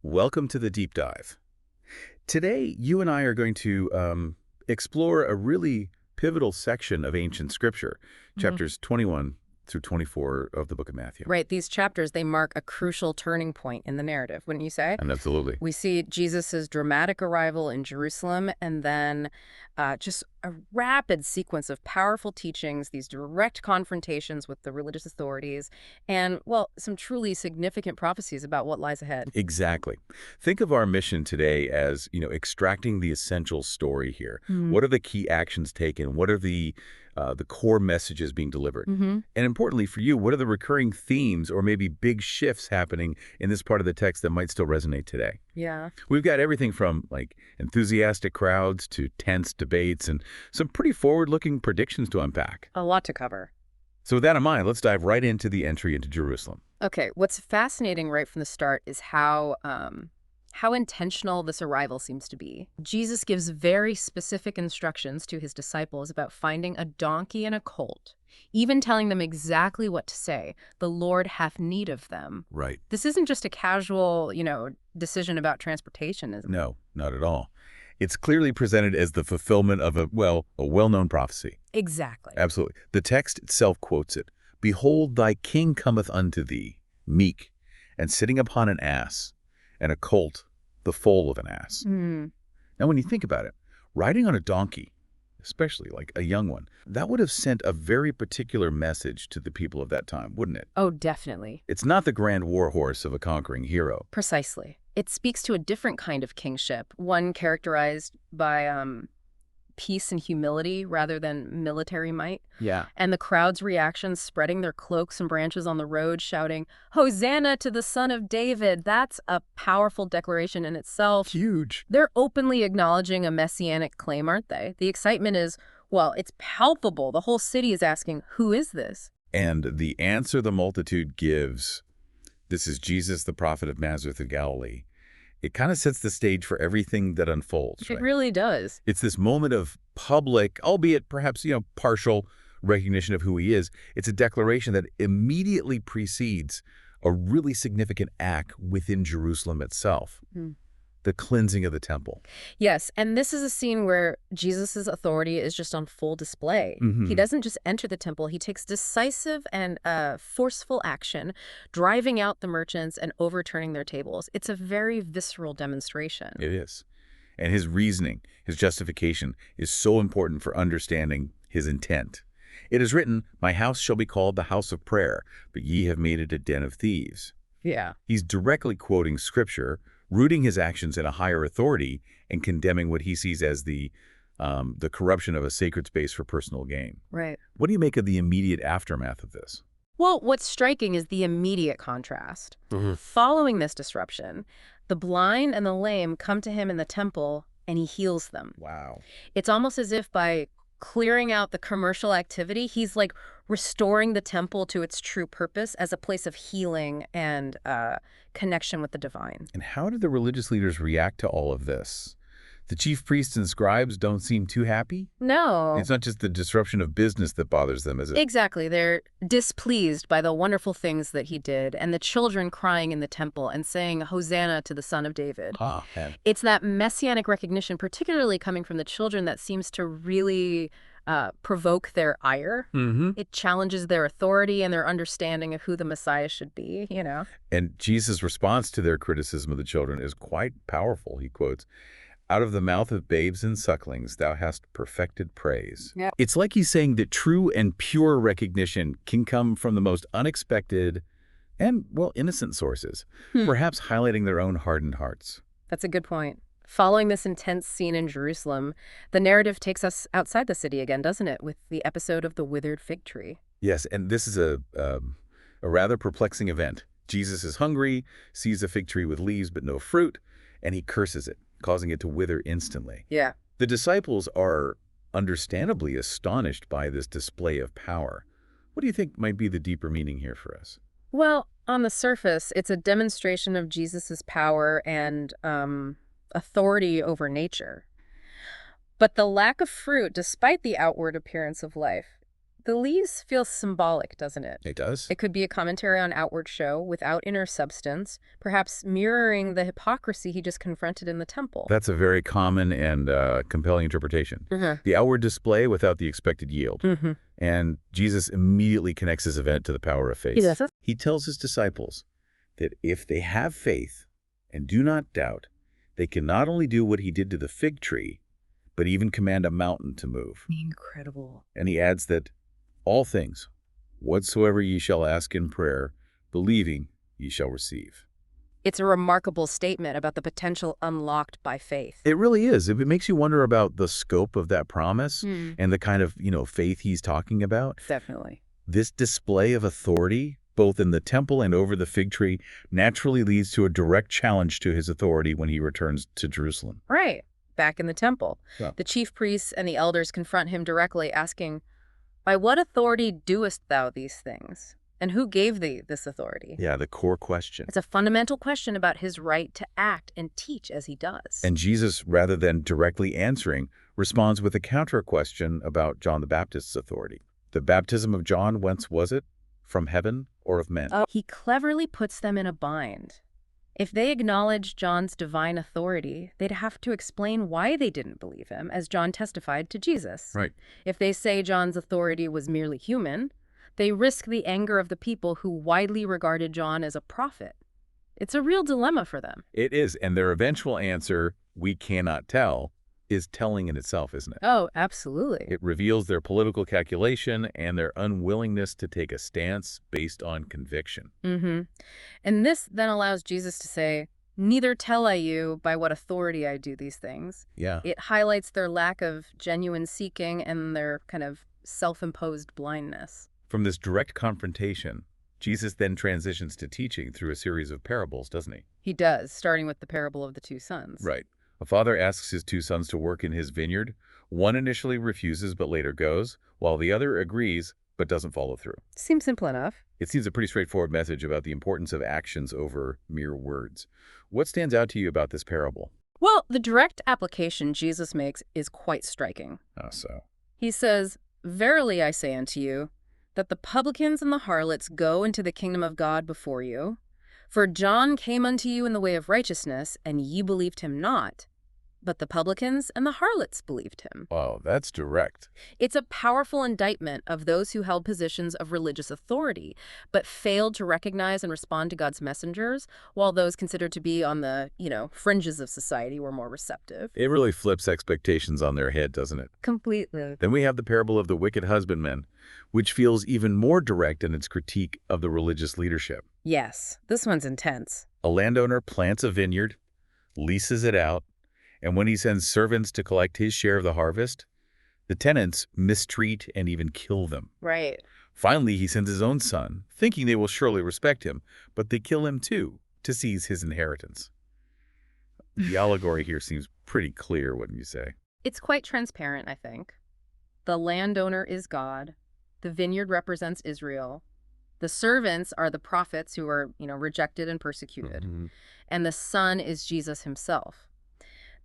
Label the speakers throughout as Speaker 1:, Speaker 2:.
Speaker 1: Welcome to the deep dive. Today, you and I are going to explore a really pivotal section of ancient scripture,
Speaker 2: Mhm.
Speaker 1: chapters 21 through 24 of the book of Matthew.
Speaker 2: Right. These chapters, they mark a crucial turning point in the narrative, wouldn't you say?
Speaker 1: And absolutely.
Speaker 2: We see Jesus's dramatic arrival in Jerusalem and then just a rapid sequence of powerful teachings, these direct confrontations with the religious authorities, and, well, some truly significant prophecies about what lies ahead.
Speaker 1: Exactly. Think of our mission today as, extracting the essential story here.
Speaker 2: Mm.
Speaker 1: What are the key actions taken? What are the core messages being delivered?
Speaker 2: Hmm.
Speaker 1: And importantly for you, what are the recurring themes or maybe big shifts happening in this part of the text that might still resonate today?
Speaker 2: Yeah,
Speaker 1: We've got everything from like enthusiastic crowds to tense debates and some pretty forward-looking predictions to unpack.
Speaker 2: a lot to cover.
Speaker 1: So with that in mind, let's dive right into the entry into Jerusalem.
Speaker 2: Okay, what's fascinating right from the start is how intentional this arrival seems to be. Jesus gives very specific instructions to his disciples about finding a donkey and a colt, even telling them exactly what to say. The Lord hath need of them.
Speaker 1: Right.
Speaker 2: This isn't just a casual, decision about transportation, is it?
Speaker 1: No, not at all. It's clearly presented as the fulfillment of a well-known prophecy.
Speaker 2: Exactly.
Speaker 1: Absolutely. The text itself quotes it. Behold, thy king cometh unto thee, meek, and sitting upon an ass, and a colt, the foal of an ass.
Speaker 2: Hmm.
Speaker 1: Now, when you think about it, riding on a donkey, especially like a young one, that would have sent a very particular message to the people of that time, wouldn't it?
Speaker 2: Oh, definitely.
Speaker 1: It's not the grand war horse of a conquering hero.
Speaker 2: Precisely. It speaks to a different kind of kingship, one characterized by peace and humility rather than military might.
Speaker 1: Yeah.
Speaker 2: And the crowd's reactions spreading their cloaks and branches on the road, shouting, Hosanna to the Son of David. That's a powerful declaration in itself.
Speaker 1: Huge.
Speaker 2: They're openly acknowledging a messianic claim, aren't they? The excitement is, well, it's palpable. The whole city is asking, who is this?
Speaker 1: And the answer the multitude gives, this is Jesus, the prophet of Nazareth of Galilee. It kind of sets the stage for everything that unfolds,
Speaker 2: It
Speaker 1: right?
Speaker 2: really does.
Speaker 1: It's this moment of public, albeit perhaps, partial recognition of who he is. It's a declaration that immediately precedes a really significant act within Jerusalem itself,
Speaker 2: Hmm.
Speaker 1: the cleansing of the temple.
Speaker 2: Yes, and this is a scene where Jesus' authority is just on full display. He
Speaker 1: Hmm.
Speaker 2: doesn't just enter the temple, he takes decisive and forceful action, driving out the merchants and overturning their tables. It's a very visceral demonstration.
Speaker 1: It is. And his reasoning, his justification, is so important for understanding his intent. It is written, my house shall be called the house of prayer, but ye have made it a den of thieves.
Speaker 2: Yeah.
Speaker 1: He's directly quoting scripture, rooting his actions in a higher authority, and condemning what he sees as the corruption of a sacred space for personal gain.
Speaker 2: Right.
Speaker 1: What do you make of the immediate aftermath of this?
Speaker 2: Well, what's striking is the immediate contrast. Following this disruption, the blind and the lame come to him in the temple and he heals them.
Speaker 1: Wow.
Speaker 2: It's almost as if by clearing out the commercial activity, he's like restoring the temple to its true purpose as a place of healing and connection with the divine.
Speaker 1: And how did the religious leaders react to all of this? The chief priests and scribes don't seem too happy?
Speaker 2: No.
Speaker 1: It's not just the disruption of business that bothers them, is it?
Speaker 2: Exactly. They're displeased by the wonderful things that he did and the children crying in the temple and saying, Hosanna to the Son of David.
Speaker 1: Ah, man.
Speaker 2: It's that messianic recognition, particularly coming from the children, that seems to really provoke their ire.
Speaker 1: Mm-hmm.
Speaker 2: It challenges their authority and their understanding of who the Messiah should be.
Speaker 1: And Jesus' response to their criticism of the children is quite powerful. He quotes, out of the mouth of babes and sucklings, thou hast perfected praise.
Speaker 2: Yeah.
Speaker 1: It's like he's saying that true and pure recognition can come from the most unexpected and, well, innocent sources, perhaps highlighting their own hardened hearts.
Speaker 2: That's a good point. Following this intense scene in Jerusalem, the narrative takes us outside the city again, doesn't it, with the episode of the withered fig tree.
Speaker 1: Yes, and this is a rather perplexing event. Jesus is hungry, sees a fig tree with leaves but no fruit, and he curses it, causing it to wither instantly.
Speaker 2: Yeah.
Speaker 1: The disciples are understandably astonished by this display of power. What do you think might be the deeper meaning here for us?
Speaker 2: Well, on the surface, it's a demonstration of Jesus's power and authority over nature. But the lack of fruit, despite the outward appearance of life, The leaves feel symbolic, doesn't it?
Speaker 1: It does.
Speaker 2: It could be a commentary on outward show without inner substance, perhaps mirroring the hypocrisy he just confronted in the temple.
Speaker 1: That's a very common and compelling interpretation. The outward display without the expected yield. And Jesus immediately connects this event to the power of faith.
Speaker 2: He does.
Speaker 1: He tells his disciples that if they have faith and do not doubt, they can not only do what he did to the fig tree, but even command a mountain to move.
Speaker 2: Incredible.
Speaker 1: And he adds that all things, whatsoever ye shall ask in prayer, believing ye shall receive.
Speaker 2: It's a remarkable statement about the potential unlocked by faith.
Speaker 1: It really is. It makes you wonder about the scope of that promise and the kind of, faith he's talking about.
Speaker 2: Definitely.
Speaker 1: This display of authority, both in the temple and over the fig tree, naturally leads to a direct challenge to his authority when he returns to Jerusalem.
Speaker 2: Right. Back in the temple,
Speaker 1: Yeah.
Speaker 2: the chief priests and the elders confront him directly, asking, "By what authority doest thou these things? And who gave thee this authority?"
Speaker 1: Yeah, the core question.
Speaker 2: It's a fundamental question about his right to act and teach as he does.
Speaker 1: And Jesus, rather than directly answering, responds with a counter-question about John the Baptist's authority. The baptism of John, whence was it? From heaven or of men?
Speaker 2: He cleverly puts them in a bind. If they acknowledge John's divine authority, they'd have to explain why they didn't believe him, as John testified to Jesus.
Speaker 1: Right.
Speaker 2: If they say John's authority was merely human, they risk the anger of the people who widely regarded John as a prophet. It's a real dilemma for them.
Speaker 1: It is, and their eventual answer, we cannot tell, is telling in itself, isn't it?
Speaker 2: Oh, absolutely.
Speaker 1: It reveals their political calculation and their unwillingness to take a stance based on conviction.
Speaker 2: And this then allows Jesus to say, "Neither tell I you by what authority I do these things."
Speaker 1: Yeah.
Speaker 2: It highlights their lack of genuine seeking and their kind of self-imposed blindness.
Speaker 1: From this direct confrontation, Jesus then transitions to teaching through a series of parables, doesn't he?
Speaker 2: He does, starting with the parable of the two sons.
Speaker 1: Right. A father asks his two sons to work in his vineyard. One initially refuses but later goes, while the other agrees but doesn't follow through.
Speaker 2: Seems simple enough.
Speaker 1: It seems a pretty straightforward message about the importance of actions over mere words. What stands out to you about this parable?
Speaker 2: Well, the direct application Jesus makes is quite striking.
Speaker 1: So.
Speaker 2: He says, "Verily I say unto you, that the publicans and the harlots go into the kingdom of God before you. For John came unto you in the way of righteousness, and ye believed him not. But the publicans and the harlots believed him."
Speaker 1: Wow, that's direct.
Speaker 2: It's a powerful indictment of those who held positions of religious authority, but failed to recognize and respond to God's messengers, while those considered to be on the, fringes of society were more receptive.
Speaker 1: It really flips expectations on their head, doesn't it?
Speaker 2: Completely.
Speaker 1: Then we have the parable of the wicked husbandman, which feels even more direct in its critique of the religious leadership.
Speaker 2: Yes, this one's intense.
Speaker 1: A landowner plants a vineyard, leases it out, and when he sends servants to collect his share of the harvest, the tenants mistreat and even kill them.
Speaker 2: Right.
Speaker 1: Finally, he sends his own son, thinking they will surely respect him, but they kill him too, to seize his inheritance. The allegory here seems pretty clear, wouldn't you say?
Speaker 2: It's quite transparent, I think. The landowner is God. The vineyard represents Israel. The servants are the prophets who are, rejected and persecuted. And the son is Jesus himself.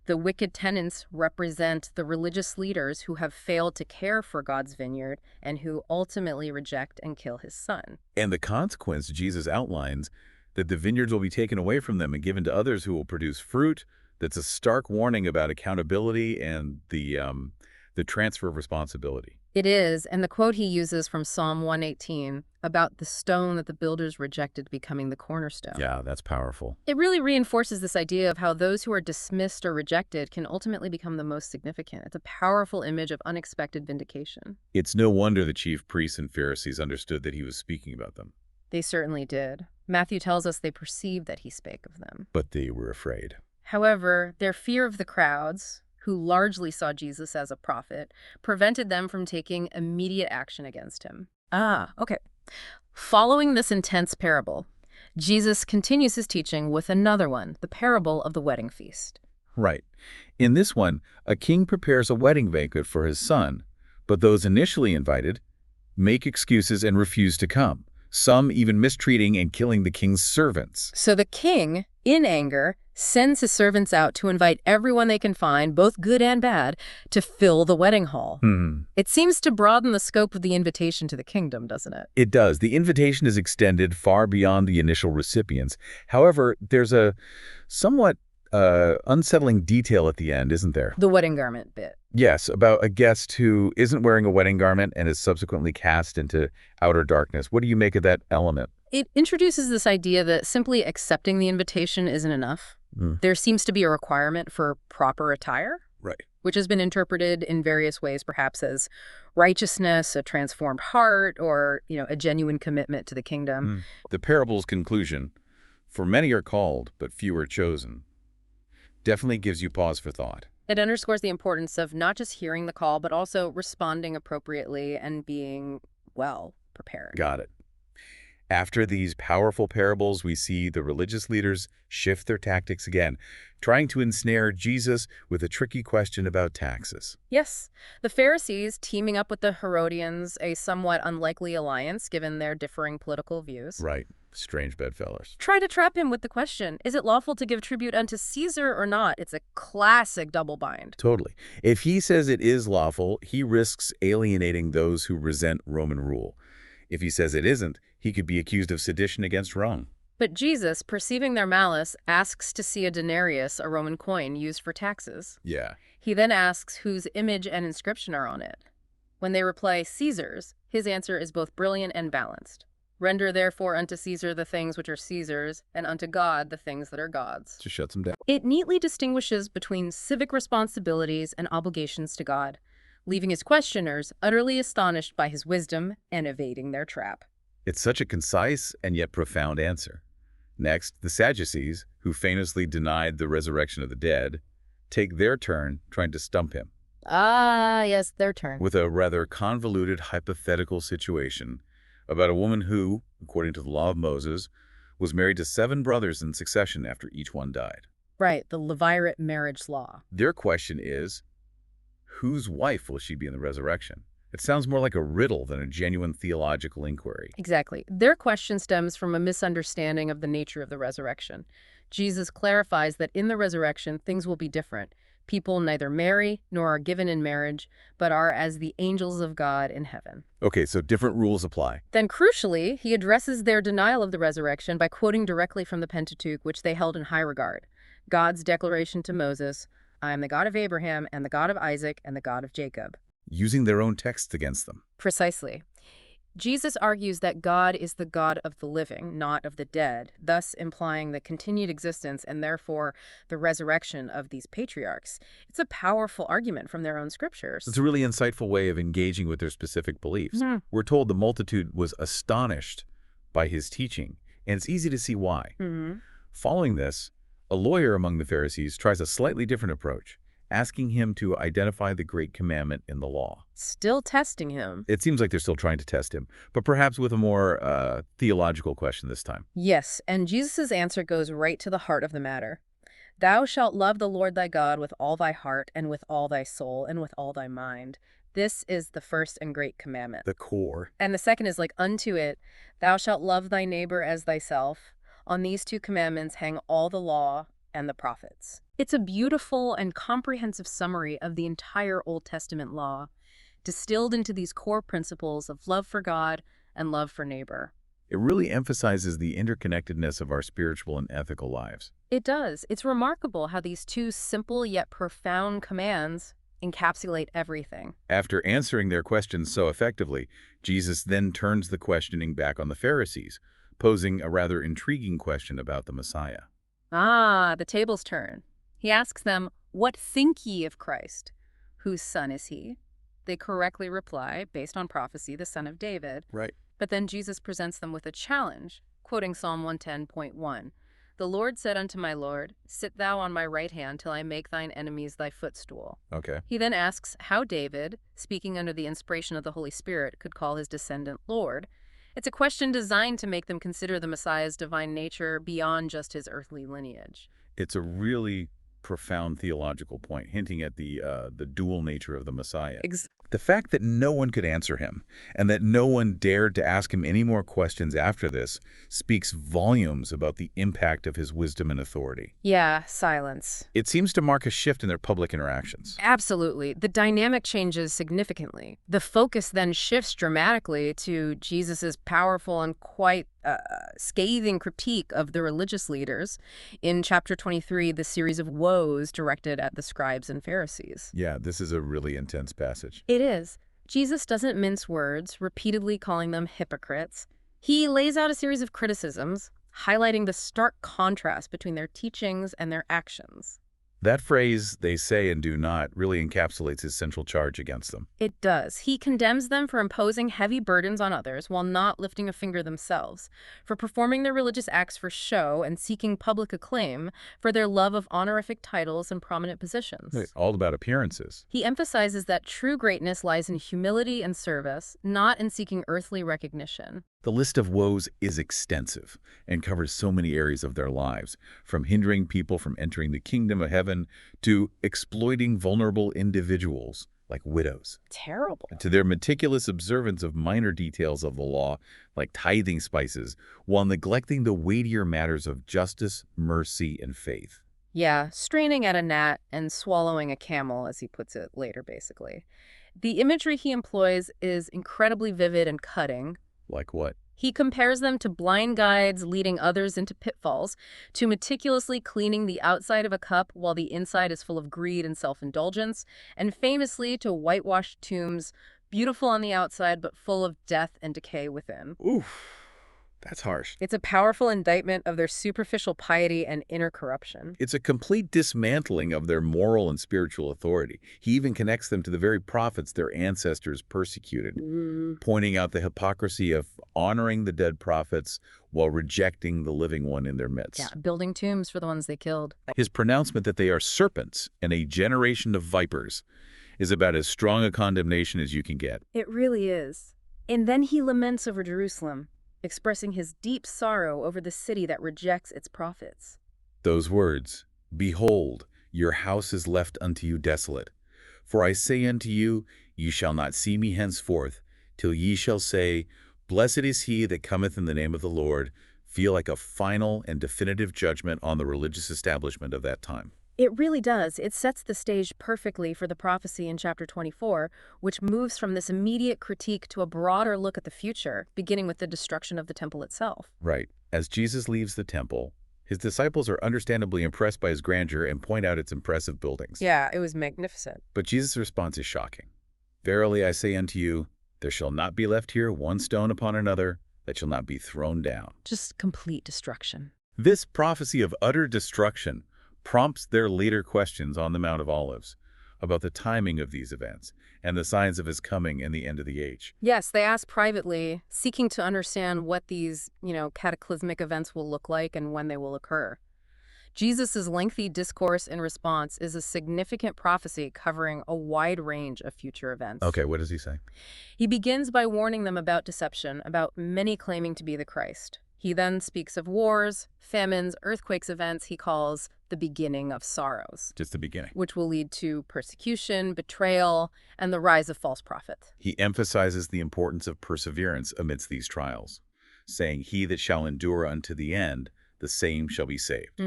Speaker 2: The wicked tenants represent the religious leaders who have failed to care for God's vineyard and who ultimately reject and kill his son.
Speaker 1: And the consequence Jesus outlines, that the vineyards will be taken away from them and given to others who will produce fruit. That's a stark warning about accountability and the transfer of responsibility.
Speaker 2: It is, and the quote he uses from Psalm 118 about the stone that the builders rejected becoming the cornerstone.
Speaker 1: Yeah, that's powerful.
Speaker 2: It really reinforces this idea of how those who are dismissed or rejected can ultimately become the most significant. It's a powerful image of unexpected vindication.
Speaker 1: It's no wonder the chief priests and Pharisees understood that he was speaking about them.
Speaker 2: They certainly did. Matthew tells us they perceived that he spake of them.
Speaker 1: But they were afraid.
Speaker 2: However, their fear of the crowds, who largely saw Jesus as a prophet, prevented them from taking immediate action against him. Okay. Following this intense parable, Jesus continues his teaching with another one, the parable of the wedding feast.
Speaker 1: Right. In this one, a king prepares a wedding banquet for his son, but those initially invited make excuses and refuse to come, some even mistreating and killing the king's servants.
Speaker 2: So the king in anger, sends his servants out to invite everyone they can find, both good and bad, to fill the wedding hall. It seems to broaden the scope of the invitation to the kingdom, doesn't it?
Speaker 1: It does. The invitation is extended far beyond the initial recipients. However, there's a somewhat unsettling detail at the end, isn't there?
Speaker 2: The wedding garment bit.
Speaker 1: Yes, about a guest who isn't wearing a wedding garment and is subsequently cast into outer darkness. What do you make of that element?
Speaker 2: It introduces this idea that simply accepting the invitation isn't enough. There seems to be a requirement for proper attire.
Speaker 1: Right.
Speaker 2: Which has been interpreted in various ways, perhaps as righteousness, a transformed heart, or, a genuine commitment to the kingdom.
Speaker 1: The parable's conclusion, "For many are called, but few are chosen," definitely gives you pause for thought.
Speaker 2: It underscores the importance of not just hearing the call, but also responding appropriately and being well prepared.
Speaker 1: Got it. After these powerful parables, we see the religious leaders shift their tactics again, trying to ensnare Jesus with a tricky question about taxes.
Speaker 2: Yes, the Pharisees, teaming up with the Herodians, a somewhat unlikely alliance given their differing political views.
Speaker 1: Right. Strange bedfellows.
Speaker 2: Try to trap him with the question, is it lawful to give tribute unto Caesar or not? It's a classic double bind.
Speaker 1: Totally. If he says it is lawful, he risks alienating those who resent Roman rule. If he says it isn't, he could be accused of sedition against Rome.
Speaker 2: But Jesus, perceiving their malice, asks to see a denarius, a Roman coin used for taxes.
Speaker 1: Yeah.
Speaker 2: He then asks whose image and inscription are on it. When they reply, Caesar's, his answer is both brilliant and balanced. Render therefore unto Caesar the things which are Caesar's, and unto God the things that are God's.
Speaker 1: Just shuts him down.
Speaker 2: It neatly distinguishes between civic responsibilities and obligations to God, leaving his questioners utterly astonished by his wisdom and evading their trap.
Speaker 1: It's such a concise and yet profound answer. Next, the Sadducees, who famously denied the resurrection of the dead, take their turn trying to stump him.
Speaker 2: Ah, yes, their turn.
Speaker 1: With a rather convoluted hypothetical situation about a woman who, according to the law of Moses, was married to 7 brothers in succession after each one died.
Speaker 2: Right, the Levirate marriage law.
Speaker 1: Their question is, whose wife will she be in the resurrection? It sounds more like a riddle than a genuine theological inquiry.
Speaker 2: Exactly. Their question stems from a misunderstanding of the nature of the resurrection. Jesus clarifies that in the resurrection, things will be different. People neither marry nor are given in marriage, but are as the angels of God in heaven.
Speaker 1: Okay, so different rules apply.
Speaker 2: Then, crucially, he addresses their denial of the resurrection by quoting directly from the Pentateuch, which they held in high regard. God's declaration to Moses, I am the God of Abraham and the God of Isaac and the God of Jacob.
Speaker 1: Using their own texts against them.
Speaker 2: Precisely. Jesus argues that God is the God of the living, not of the dead, thus implying the continued existence and therefore the resurrection of these patriarchs. It's a powerful argument from their own scriptures.
Speaker 1: It's a really insightful way of engaging with their specific beliefs. We're told the multitude was astonished by his teaching, and it's easy to see why. Following this, a lawyer among the Pharisees tries a slightly different approach, asking him to identify the great commandment in the law.
Speaker 2: Still testing him.
Speaker 1: It seems like they're still trying to test him, but perhaps with a more theological question this time.
Speaker 2: Yes, and Jesus' answer goes right to the heart of the matter. Thou shalt love the Lord thy God with all thy heart and with all thy soul and with all thy mind. This is the first and great commandment.
Speaker 1: The core.
Speaker 2: And the second is like unto it, thou shalt love thy neighbor as thyself. On these 2 commandments hang all the law and the prophets. It's a beautiful and comprehensive summary of the entire Old Testament law, distilled into these core principles of love for God and love for neighbor.
Speaker 1: It really emphasizes the interconnectedness of our spiritual and ethical lives.
Speaker 2: It does. It's remarkable how these 2 simple yet profound commands encapsulate everything.
Speaker 1: After answering their questions so effectively, Jesus then turns the questioning back on the Pharisees, posing a rather intriguing question about the Messiah.
Speaker 2: Ah, the tables turn. He asks them, what think ye of Christ? Whose son is he? They correctly reply, based on prophecy, the son of David.
Speaker 1: Right.
Speaker 2: But then Jesus presents them with a challenge, quoting Psalm 110.1. The Lord said unto my Lord, sit thou on my right hand till I make thine enemies thy footstool.
Speaker 1: Okay.
Speaker 2: He then asks how David, speaking under the inspiration of the Holy Spirit, could call his descendant Lord. It's a question designed to make them consider the Messiah's divine nature beyond just his earthly lineage.
Speaker 1: It's a really profound theological point, hinting at the dual nature of the Messiah. The fact that no one could answer him, and that no one dared to ask him any more questions after this, speaks volumes about the impact of his wisdom and authority.
Speaker 2: Yeah, silence.
Speaker 1: It seems to mark a shift in their public interactions.
Speaker 2: Absolutely. The dynamic changes significantly. The focus then shifts dramatically to Jesus's powerful and quite scathing critique of the religious leaders. In chapter 23, the series of woes directed at the scribes and Pharisees.
Speaker 1: Yeah, this is a really intense passage.
Speaker 2: It is. Jesus doesn't mince words, repeatedly calling them hypocrites. He lays out a series of criticisms, highlighting the stark contrast between their teachings and their actions.
Speaker 1: That phrase, "they say and do not," really encapsulates his central charge against them.
Speaker 2: It does. He condemns them for imposing heavy burdens on others while not lifting a finger themselves, for performing their religious acts for show and seeking public acclaim for their love of honorific titles and prominent positions.
Speaker 1: It's all about appearances.
Speaker 2: He emphasizes that true greatness lies in humility and service, not in seeking earthly recognition.
Speaker 1: The list of woes is extensive and covers so many areas of their lives, from hindering people from entering the kingdom of heaven to exploiting vulnerable individuals like widows,
Speaker 2: Terrible.
Speaker 1: to their meticulous observance of minor details of the law like tithing spices, while neglecting the weightier matters of justice, mercy, and faith.
Speaker 2: Yeah, straining at a gnat and swallowing a camel, as he puts it later, basically. The imagery he employs is incredibly vivid and cutting.
Speaker 1: Like what?
Speaker 2: He compares them to blind guides leading others into pitfalls, to meticulously cleaning the outside of a cup while the inside is full of greed and self-indulgence, and famously to whitewashed tombs, beautiful on the outside but full of death and decay within.
Speaker 1: Oof, that's harsh.
Speaker 2: It's a powerful indictment of their superficial piety and inner corruption.
Speaker 1: It's a complete dismantling of their moral and spiritual authority. He even connects them to the very prophets their ancestors persecuted, pointing out the hypocrisy of honoring the dead prophets while rejecting the living one in their midst.
Speaker 2: Yeah, building tombs for the ones they killed.
Speaker 1: His pronouncement that they are serpents and a generation of vipers is about as strong a condemnation as you can get.
Speaker 2: It really is. And then he laments over Jerusalem, expressing his deep sorrow over the city that rejects its prophets.
Speaker 1: Those words, "Behold, your house is left unto you desolate. For I say unto you, ye shall not see me henceforth, till ye shall say, Blessed is he that cometh in the name of the Lord," feel like a final and definitive judgment on the religious establishment of that time.
Speaker 2: It really does. It sets the stage perfectly for the prophecy in chapter 24, which moves from this immediate critique to a broader look at the future, beginning with the destruction of the temple itself.
Speaker 1: Right. As Jesus leaves the temple, his disciples are understandably impressed by his grandeur and point out its impressive buildings.
Speaker 2: Yeah, it was magnificent.
Speaker 1: But Jesus' response is shocking. "Verily I say unto you, there shall not be left here one stone upon another that shall not be thrown down."
Speaker 2: Just complete destruction.
Speaker 1: This prophecy of utter destruction prompts their later questions on the Mount of Olives about the timing of these events and the signs of his coming and the end of the age.
Speaker 2: Yes, they ask privately, seeking to understand what these, cataclysmic events will look like and when they will occur. Jesus' lengthy discourse in response is a significant prophecy covering a wide range of future events.
Speaker 1: Okay, what does he say?
Speaker 2: He begins by warning them about deception, about many claiming to be the Christ. He then speaks of wars, famines, earthquakes, events he calls the beginning of sorrows,
Speaker 1: Just the beginning.
Speaker 2: which will lead to persecution, betrayal, and the rise of false prophets.
Speaker 1: He emphasizes the importance of perseverance amidst these trials, saying, "He that shall endure unto the end, the same shall be saved."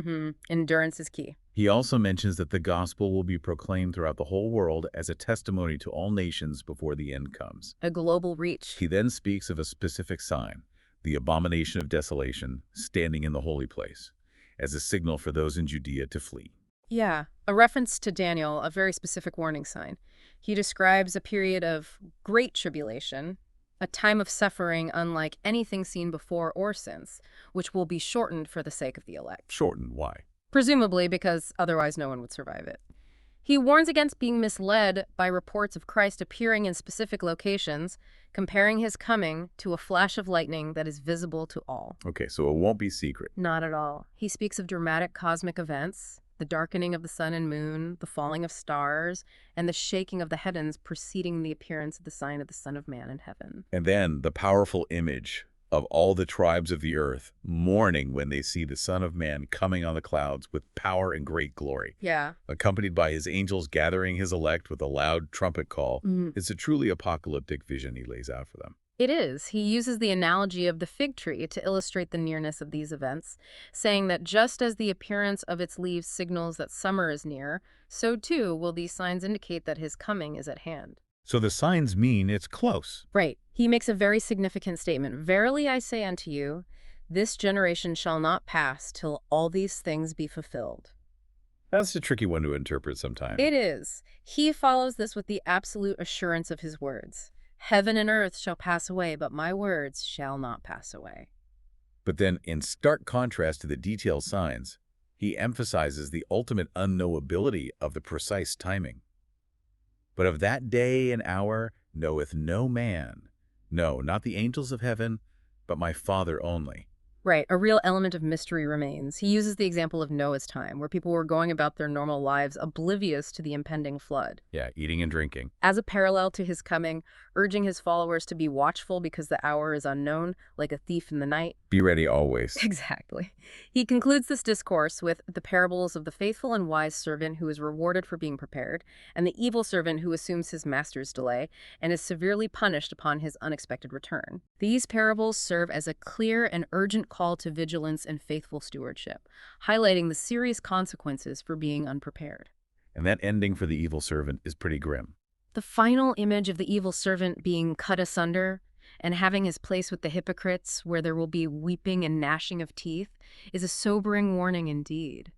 Speaker 2: Endurance is key.
Speaker 1: He also mentions that the gospel will be proclaimed throughout the whole world as a testimony to all nations before the end comes.
Speaker 2: A global reach.
Speaker 1: He then speaks of a specific sign, the abomination of desolation, standing in the holy place, as a signal for those in Judea to flee.
Speaker 2: Yeah, a reference to Daniel, a very specific warning sign. He describes a period of great tribulation, a time of suffering unlike anything seen before or since, which will be shortened for the sake of the elect.
Speaker 1: Shortened, why?
Speaker 2: Presumably because otherwise no one would survive it. He warns against being misled by reports of Christ appearing in specific locations, comparing his coming to a flash of lightning that is visible to all.
Speaker 1: Okay, so it won't be secret.
Speaker 2: Not at all. He speaks of dramatic cosmic events, the darkening of the sun and moon, the falling of stars, and the shaking of the heavens preceding the appearance of the sign of the Son of Man in heaven.
Speaker 1: And then the powerful image of all the tribes of the earth, mourning when they see the Son of Man coming on the clouds with power and great glory,
Speaker 2: Yeah.
Speaker 1: accompanied by his angels gathering his elect with a loud trumpet call. It's a truly apocalyptic vision he lays out for them.
Speaker 2: It is. He uses the analogy of the fig tree to illustrate the nearness of these events, saying that just as the appearance of its leaves signals that summer is near, so too will these signs indicate that his coming is at hand.
Speaker 1: So the signs mean it's close.
Speaker 2: Right. He makes a very significant statement. Verily I say unto you, this generation shall not pass till all these things be fulfilled.
Speaker 1: That's a tricky one to interpret sometimes.
Speaker 2: It is. He follows this with the absolute assurance of his words. Heaven and earth shall pass away, but my words shall not pass away.
Speaker 1: But then, in stark contrast to the detailed signs, he emphasizes the ultimate unknowability of the precise timing. But of that day and hour knoweth no man, no, not the angels of heaven, but my Father only.
Speaker 2: Right, a real element of mystery remains. He uses the example of Noah's time, where people were going about their normal lives oblivious to the impending flood.
Speaker 1: Yeah, eating and drinking.
Speaker 2: As a parallel to his coming, urging his followers to be watchful because the hour is unknown, like a thief in the night.
Speaker 1: Be ready always.
Speaker 2: Exactly. He concludes this discourse with the parables of the faithful and wise servant who is rewarded for being prepared, and the evil servant who assumes his master's delay and is severely punished upon his unexpected return. These parables serve as a clear and urgent call to vigilance and faithful stewardship, highlighting the serious consequences for being unprepared.
Speaker 1: And that ending for the evil servant is pretty grim.
Speaker 2: The final image of the evil servant being cut asunder and having his place with the hypocrites, where there will be weeping and gnashing of teeth, is a sobering warning indeed.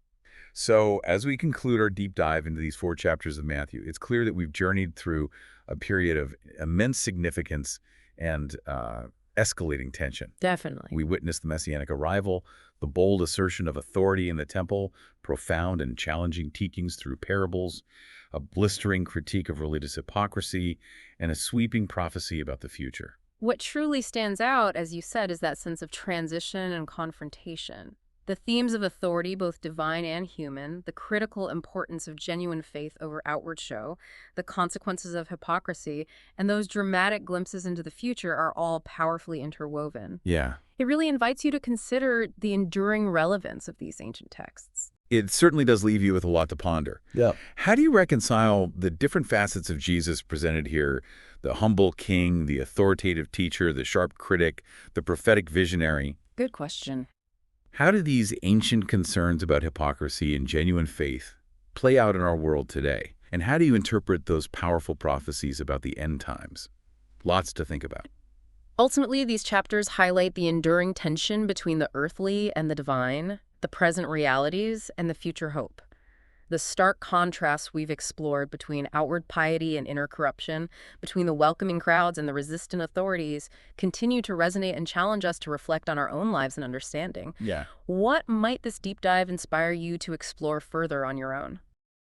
Speaker 1: So, as we conclude our deep dive into these 4 chapters of Matthew, it's clear that we've journeyed through a period of immense significance and escalating tension.
Speaker 2: Definitely.
Speaker 1: We witnessed the Messianic arrival, the bold assertion of authority in the temple, profound and challenging teachings through parables, a blistering critique of religious hypocrisy, and a sweeping prophecy about the future.
Speaker 2: What truly stands out, as you said, is that sense of transition and confrontation. The themes of authority, both divine and human, the critical importance of genuine faith over outward show, the consequences of hypocrisy, and those dramatic glimpses into the future are all powerfully interwoven.
Speaker 1: Yeah.
Speaker 2: It really invites you to consider the enduring relevance of these ancient texts.
Speaker 1: It certainly does leave you with a lot to ponder.
Speaker 3: Yeah.
Speaker 1: How do you reconcile the different facets of Jesus presented here? The humble king, the authoritative teacher, the sharp critic, the prophetic visionary.
Speaker 2: Good question.
Speaker 1: How do these ancient concerns about hypocrisy and genuine faith play out in our world today? And how do you interpret those powerful prophecies about the end times? Lots to think about.
Speaker 2: Ultimately, these chapters highlight the enduring tension between the earthly and the divine, the present realities and the future hope. The stark contrasts we've explored between outward piety and inner corruption, between the welcoming crowds and the resistant authorities, continue to resonate and challenge us to reflect on our own lives and understanding.
Speaker 1: Yeah.
Speaker 2: What might this deep dive inspire you to explore further on your own?